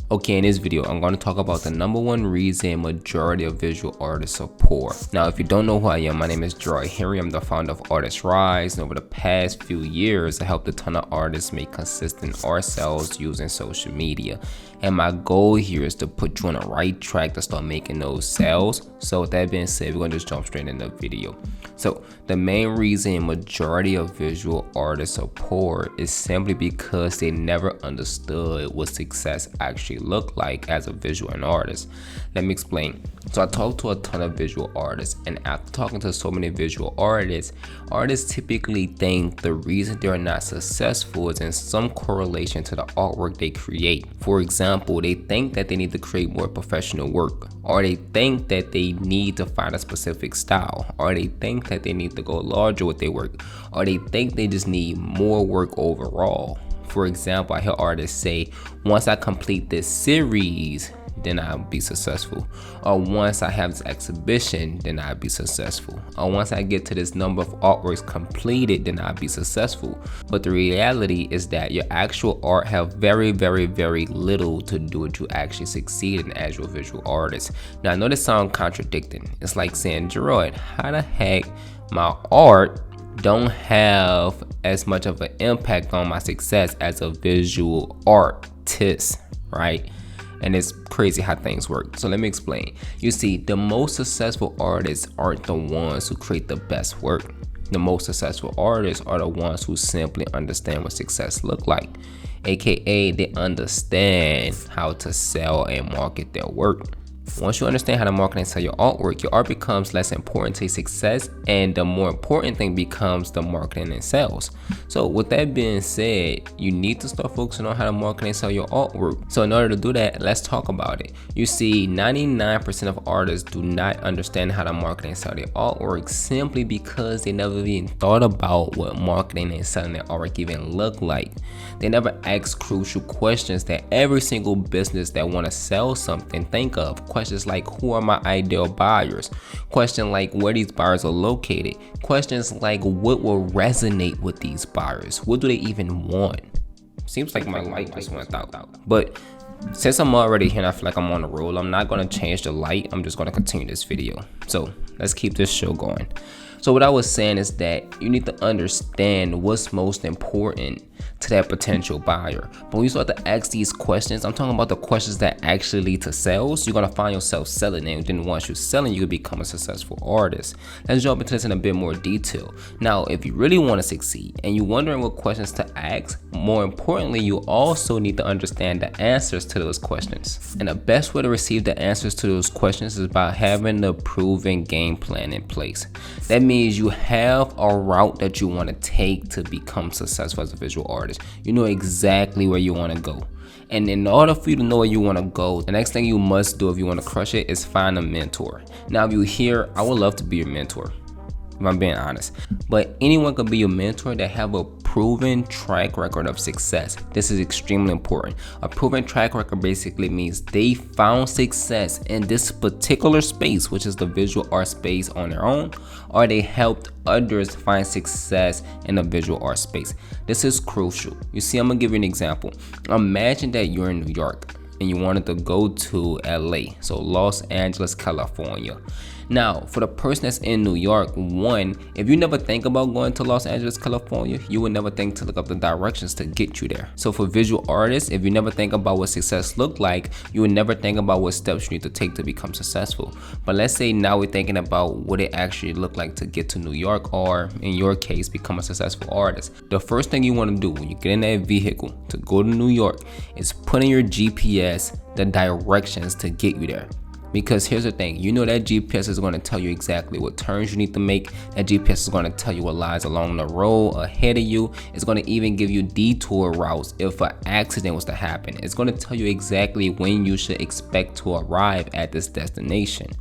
Okay, in this video, I'm going to talk about the #1 reason majority of visual artists are poor. Now, if you don't know who I am, my name is Joy Henry. I'm the founder of Artist Rise, and over the past few years, I helped a ton of artists make consistent art sales using social media. And my goal here is to put you on the right track to start making those sales. So with that being said, we're going to just jump straight into the video. So the main reason majority of visual artists are poor is simply because they never understood what success actually looked like as a visual artist. Let me explain. So I talked to a ton of visual artists, and after talking to so many visual artists typically think the reason they're not successful is in some correlation to the artwork they create. For example, they think that they need to create more professional work, or they think that they need to find a specific style, or they think that they need to go larger with their work, or they think they just need more work overall. For example, I hear artists say, once I complete this series, then I'll be successful. Or once I have this exhibition, then I'll be successful. Or once I get to this number of artworks completed, then I'll be successful. But the reality is that your actual art have very little to do with you actually succeeding as your visual artist. Now I know this sounds contradicting. It's like saying, Gerard, how the heck my art don't have as much of an impact on my success as a visual artist, right? And it's crazy how things work. So let me explain. You see, the most successful artists aren't the ones who create the best work. The most successful artists are the ones who simply understand what success looks like, aka they understand how to sell and market their work. Once you understand how to market and sell your artwork, your art becomes less important to your success, and the more important thing becomes the marketing and sales. So with that being said, you need to start focusing on how to market and sell your artwork. So in order to do that, let's talk about it. You see, 99% of artists do not understand how to market and sell their artwork simply because they never even thought about what marketing and selling their artwork even look like. They never ask crucial questions that every single business that want to sell something think of. Questions like, who are my ideal buyers? Questions like, where these buyers are located? Questions like, what will resonate with these buyers? What do they even want? Seems like my light just went out. But since I'm already here and I feel like I'm on the roll, I'm not going to change the light. I'm just going to continue this video. So let's keep this show going. So what I was saying is that you need to understand what's most important to that potential buyer. But when you start to ask these questions, I'm talking about the questions that actually lead to sales. You're going to find yourself selling, and then once you're selling, you can become a successful artist. Let's jump into this in a bit more detail. Now, if you really want to succeed and you're wondering what questions to ask, more importantly, you also need to understand the answers to those questions. And the best way to receive the answers to those questions is by having the proven game plan in place. That means you have a route that you want to take to become successful as a visual artist. You know exactly where you want to go. And in order for you to know where you want to go, the next thing you must do if you want to crush it is find a mentor. Now, if you're here, I would love to be your mentor, if I'm being honest. But anyone can be your mentor that have a proven track record of success. This is extremely important. A proven track record basically means they found success in this particular space, which is the visual art space on their own, or they helped others find success in the visual art space. This is crucial. You see, I'm gonna give you an example. Imagine that you're in New York and you wanted to go to LA, so Los Angeles, California. Now, for the person that's in New York, one, if you never think about going to Los Angeles, California, you would never think to look up the directions to get you there. So for visual artists, if you never think about what success look like, you would never think about what steps you need to take to become successful. But let's say now we're thinking about what it actually look like to get to New York, or in your case, become a successful artist. The first thing you want to do when you get in that vehicle to go to New York is put in your GPS the directions to get you there. Because here's the thing, you know that GPS is going to tell you exactly what turns you need to make. That GPS is going to tell you what lies along the road ahead of you. It's going to even give you detour routes if an accident was to happen. It's going to tell you exactly when you should expect to arrive at this destination.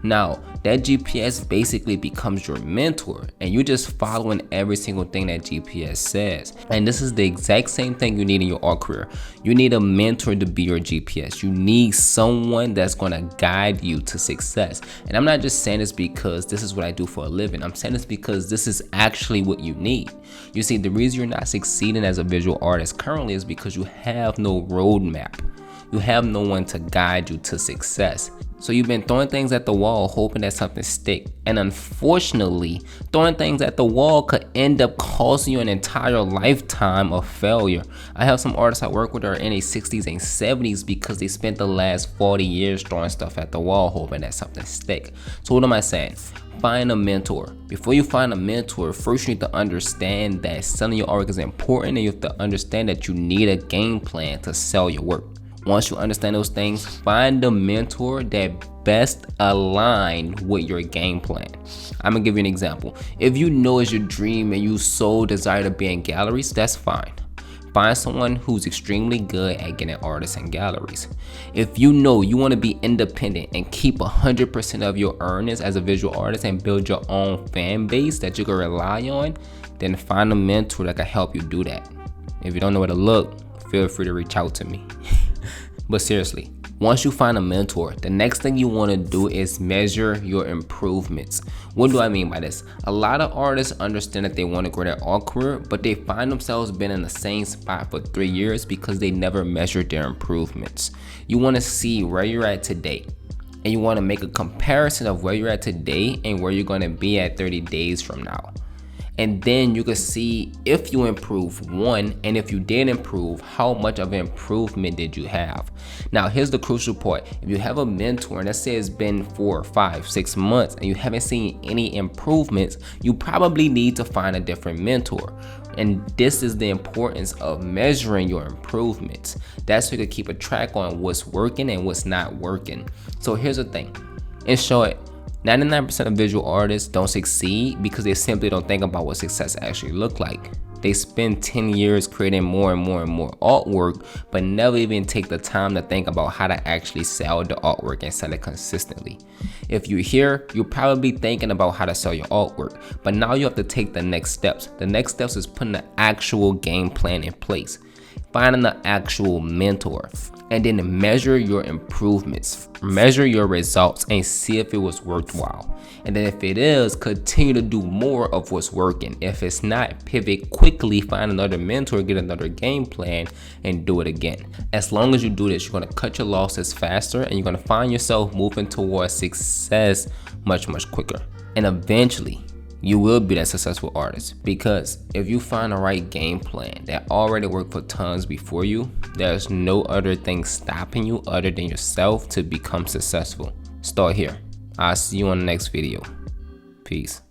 Now, that GPS basically becomes your mentor, and you're just following every single thing that GPS says. And this is the exact same thing you need in your art career. You need a mentor to be your GPS. You need someone that's going to guide you to success. And I'm not just saying this because this is what I do for a living. I'm saying this because this is actually what you need. You see, the reason you're not succeeding as a visual artist currently is because you have no roadmap. You have no one to guide you to success. So you've been throwing things at the wall hoping that something stick. And unfortunately, throwing things at the wall could end up costing you an entire lifetime of failure. I have some artists I work with that are in their 60s and 70s because they spent the last 40 years throwing stuff at the wall hoping that something stick. So what am I saying? Find a mentor. Before you find a mentor, first you need to understand that selling your artwork is important, and you have to understand that you need a game plan to sell your work. Once you understand those things, find a mentor that best align with your game plan. I'm gonna give you an example. If you know it's your dream and you so desire to be in galleries, that's fine. Find someone who's extremely good at getting artists in galleries. If you know you want to be independent and keep 100% of your earnings as a visual artist and build your own fan base that you can rely on, then find a mentor that can help you do that. If you don't know where to look, feel free to reach out to me. But seriously, once you find a mentor, the next thing you want to do is measure your improvements. What do I mean by this? A lot of artists understand that they want to grow their art career, but they find themselves being in the same spot for 3 years because they never measured their improvements. You want to see where you're at today, and you want to make a comparison of where you're at today and where you're going to be at 30 days from now. And then you can see if you improve, one, and if you did improve, how much of an improvement did you have. Now here's the crucial part. If you have a mentor and let's say it's been 4, 5, 6 months and you haven't seen any improvements, you probably need to find a different mentor. And this is the importance of measuring your improvements. That's so you can keep a track on what's working and what's not working. So here's the thing. In short, 99% of visual artists don't succeed because they simply don't think about what success actually look like. They spend 10 years creating more and more and more artwork, but never even take the time to think about how to actually sell the artwork and sell it consistently. If you're here, you're probably thinking about how to sell your artwork, but now you have to take the next steps. The next steps is putting an actual game plan in place, finding an actual mentor, and then measure your improvements, measure your results, and see if it was worthwhile. And then if it is, continue to do more of what's working. If it's not, pivot quickly, find another mentor, get another game plan, and do it again. As long as you do this, you're gonna cut your losses faster, and you're gonna find yourself moving towards success much, much quicker. And eventually, you will be that successful artist, because if you find the right game plan that already worked for tons before you, there's no other thing stopping you other than yourself to become successful. Start here. I'll see you on the next video. Peace.